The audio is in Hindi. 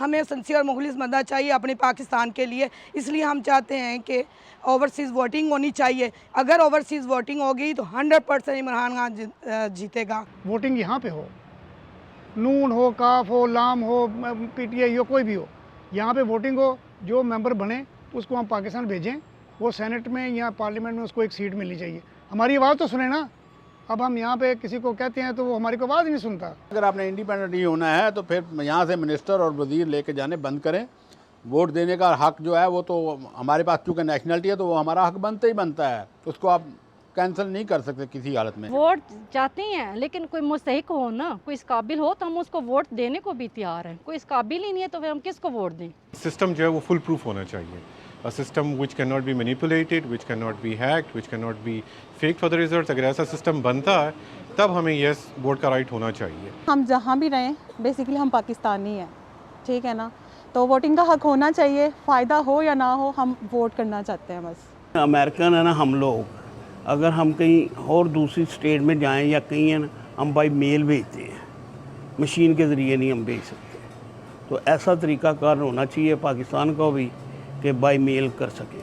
हमें सिंसियर मुखलिस बनना चाहिए अपने पाकिस्तान के लिए। इसलिए हम चाहते हैं कि ओवरसीज़ वोटिंग होनी चाहिए। अगर ओवरसीज़ वोटिंग होगी तो 100% इमरान खान जीतेगा। वोटिंग यहाँ पे हो, नून हो, काफ हो, लाम हो, पीटीआई हो, कोई भी हो, यहाँ पे वोटिंग हो, जो मेंबर बने उसको हम पाकिस्तान भेजें, वो सेनेट में या पार्लियामेंट में उसको एक सीट मिलनी चाहिए। हमारी आवाज़ तो सुने ना। अब हम यहाँ पे किसी को कहते हैं तो वो हमारी को आवाज़ नहीं सुनता। अगर आपने इंडिपेंडेंट नहीं होना है तो फिर यहाँ से मिनिस्टर और वजीर लेके जाने बंद करें। वोट देने का हक जो है वो तो हमारे पास चूँकि नेशनलिटी है तो वो हमारा हक बनता ही बनता है, उसको आप कैंसिल नहीं कर सकते किसी हालत में। वोट चाहते हैं लेकिन कोई मुस्तहिक हो ना, कोई इस काबिल हो तो हम उसको वोट देने को भी तैयार हैं। कोई इस काबिल ही नहीं है तो फिर हम किसको वोट दें। सिस्टम जो है वो फुल प्रूफ होना चाहिए। A system which cannot be manipulated, which cannot be hacked, which cannot be faked for the results। अगर ऐसा सिस्टम बनता है तब हमें यस वोट का राइट होना चाहिए। हम जहाँ भी रहें बेसिकली हम पाकिस्तानी हैं, ठीक है ना, तो वोटिंग का हक होना चाहिए। फ़ायदा हो या ना हो हम वोट करना चाहते हैं बस। अमेरिकन है ना हम लोग, अगर हम कहीं और दूसरी स्टेट में जाएं या कहीं है ना, हम बाई मेल भेजते हैं, मशीन के ज़रिए नहीं हम भेज सकते। तो ऐसा तरीक़ाकार होना चाहिए पाकिस्तान को भी कि बाई मेल कर सकें।